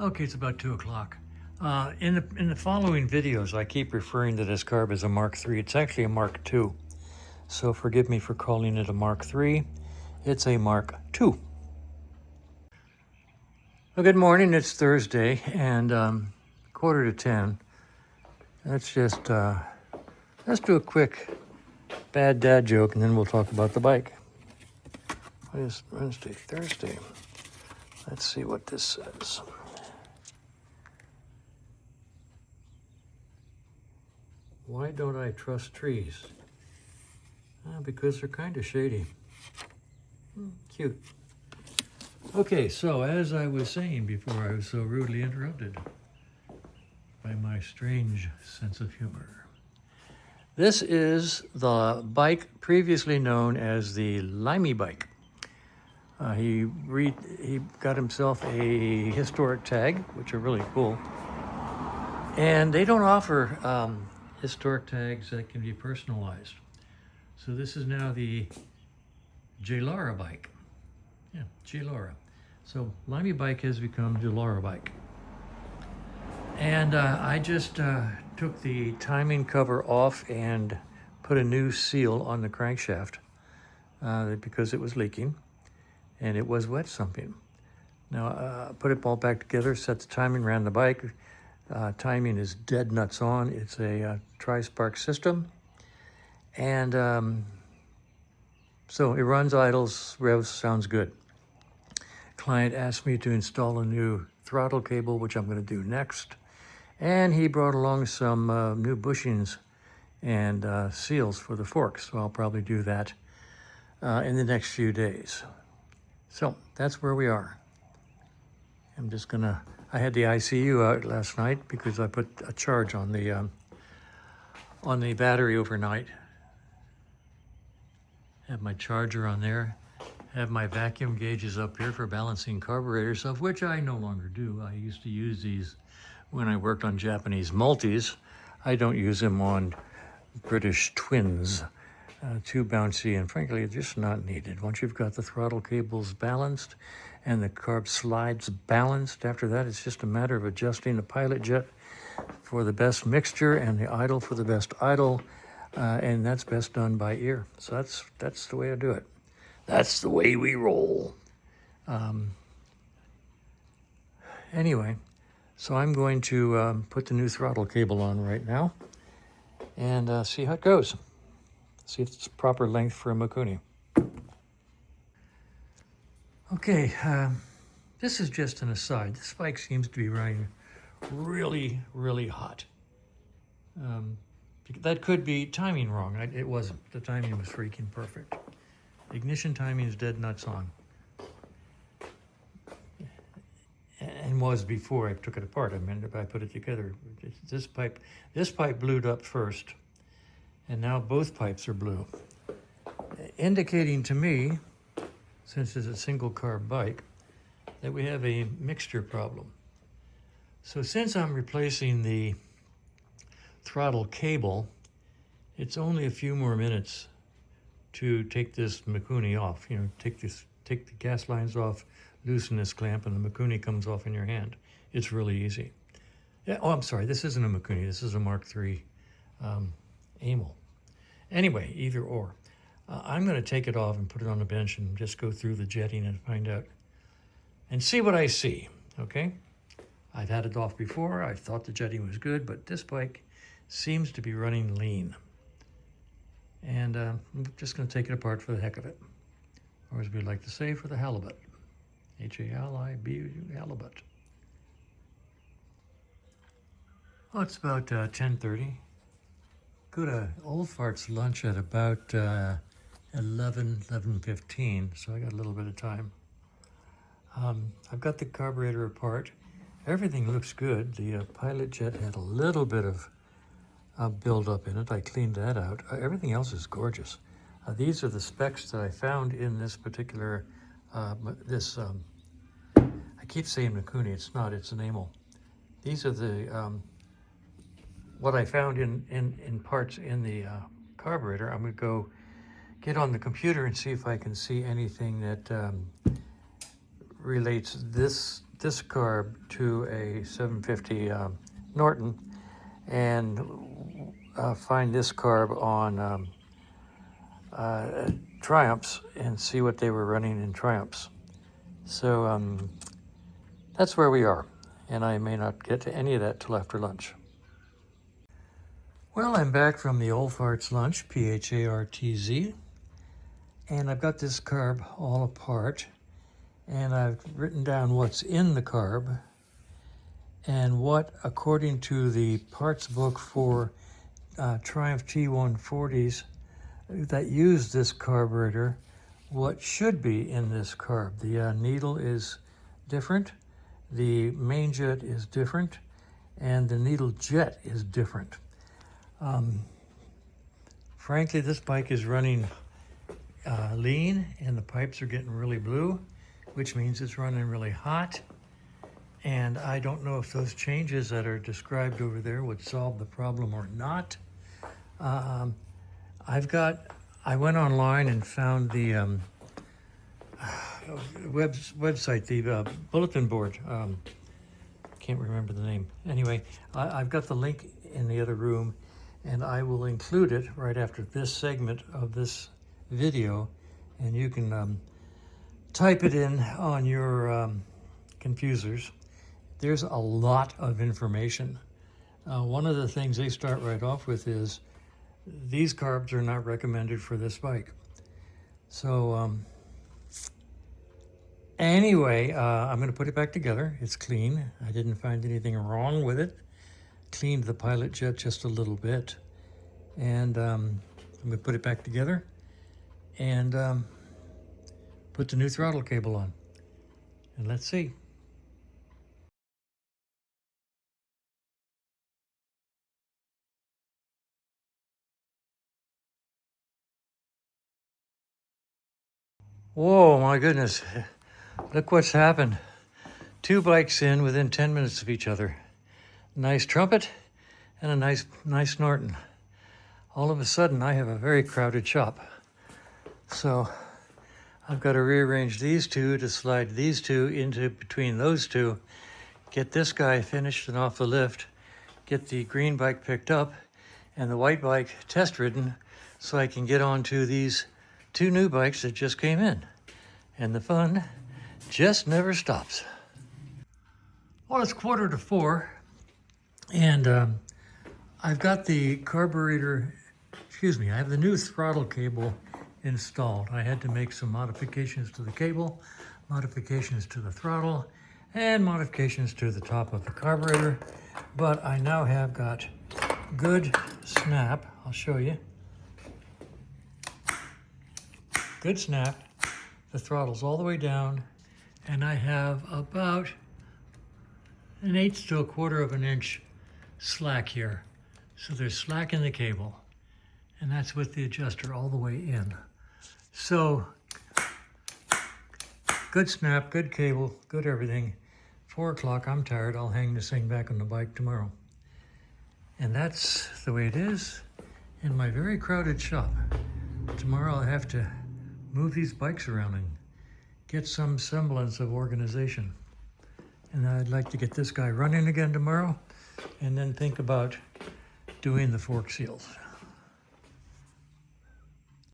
Okay, it's about 2 o'clock. In the following videos, I keep referring to this carb as a Mark III. It's actually a Mark II. So forgive me for calling it a Mark III. It's a Mark II. Well, good morning. It's Thursday and 9:45. Let's just let's do a quick bad dad joke, and then we'll talk about the bike. What is Wednesday, Thursday? Let's see what this says. Why don't I trust trees? Because they're kind of shady. Cute. Okay, so as I was saying before, I was so rudely interrupted by my strange sense of humor. This is the bike previously known as the Lyme bike. He got himself a historic tag, which are really cool. And they don't offer historic tags that can be personalized. So this is now the J-Lara bike. Yeah, J-Lara. So Lyme bike has become J-Lara bike. And I just took the timing cover off and put a new seal on the crankshaft because it was leaking and it was wet sumping. Now, put it all back together, set the timing, ran the bike. Timing is dead nuts on. It's a tri-spark system. And so it runs, idles, revs, sounds good. Client asked me to install a new throttle cable, which I'm going to do next. And he brought along some new bushings and seals for the forks. So I'll probably do that in the next few days. So that's where we are. I'm just gonna, I had the ICU out last night because I put a charge on the battery overnight. Have my charger on there. Have my vacuum gauges up here for balancing carburetors, of which I no longer do. I used to use these when I worked on Japanese multis. I don't use them on British twins. Too bouncy, and frankly, it's just not needed. Once you've got the throttle cables balanced and the carb slides balanced, after that, it's just a matter of adjusting the pilot jet for the best mixture and the idle for the best idle, and that's best done by ear. So that's the way I do it. That's the way we roll. Anyway, so I'm going to put the new throttle cable on right now and see how it goes. See if it's proper length for a Mikuni. Okay, this is just an aside. This bike seems to be running really, really hot. That could be timing wrong. It wasn't. The timing was freaking perfect. Ignition timing is dead nuts on. And was before I took it apart. I mean, if I put it together, this pipe blued up first, and now both pipes are blue, indicating to me, since it's a single carb bike, that we have a mixture problem. So since I'm replacing the throttle cable, it's only a few more minutes to take this Mikuni off. You know, take the gas lines off, loosen this clamp, and the Mikuni comes off in your hand. It's really easy. Yeah, oh, I'm sorry, this isn't a Mikuni, this is a Mark III Amel. Anyway, either or. I'm going to take it off and put it on the bench and just go through the jetting and find out and see what I see, okay? I've had it off before. I thought the jetting was good, but this bike seems to be running lean. And I'm just going to take it apart for the heck of it. Or as we like to say, for the halibut. H-A-L-I-B-U, halibut. Well, it's about 10:30. Go to Old Fart's lunch at about 11:15, so I got a little bit of time. I've got the carburetor apart. Everything looks good. The pilot jet had a little bit of buildup in it. I cleaned that out. Everything else is gorgeous. These are the specs that I found in this particular, I keep saying Mikuni, it's not, it's an Amel. These are the, what I found in parts in the carburetor. I'm gonna go get on the computer and see if I can see anything that relates this this carb to a 750 Norton and find this carb on Triumphs and see what they were running in Triumphs. So that's where we are, and I may not get to any of that till after lunch. Well, I'm back from the Old Farts lunch, PHARTZ, and I've got this carb all apart, and I've written down what's in the carb and what, according to the parts book for Triumph T140s that use this carburetor, what should be in this carb. The needle is different, the main jet is different, and the needle jet is different. Frankly, this bike is running lean, and the pipes are getting really blue, which means it's running really hot. And I don't know if those changes that are described over there would solve the problem or not. I went online and found the website, the bulletin board. Can't remember the name. Anyway, I've got the link in the other room, and I will include it right after this segment of this video, and you can type it in on your confusers. There's a lot of information. One of the things they start right off with is these carbs are not recommended for this bike. So anyway, I'm going to put it back together. It's clean. I didn't find anything wrong with it. Cleaned the pilot jet just a little bit. And I'm going to put it back together and put the new throttle cable on. And let's see. Whoa, my goodness. Look what's happened. Two bikes in within 10 minutes of each other. Nice trumpet and a nice Norton. All of a sudden, I have a very crowded shop. So I've got to rearrange these two to slide these two into between those two, get this guy finished and off the lift, get the green bike picked up and the white bike test ridden so I can get onto these two new bikes that just came in. And the fun just never stops. Well, it's 3:45, and I've got the carburetor, I have the new throttle cable installed. I had to make some modifications to the cable, modifications to the throttle, and modifications to the top of the carburetor, but I now have got good snap. I'll show you. Good snap. The throttle's all the way down, and I have about 1/8 to 1/4 of an inch slack here. So there's slack in the cable, and that's with the adjuster all the way in. So good snap, good cable, good everything. 4 o'clock, I'm tired. I'll hang this thing back on the bike tomorrow. And that's the way it is in my very crowded shop. Tomorrow I'll have to move these bikes around and get some semblance of organization. And I'd like to get this guy running again tomorrow and then think about doing the fork seals.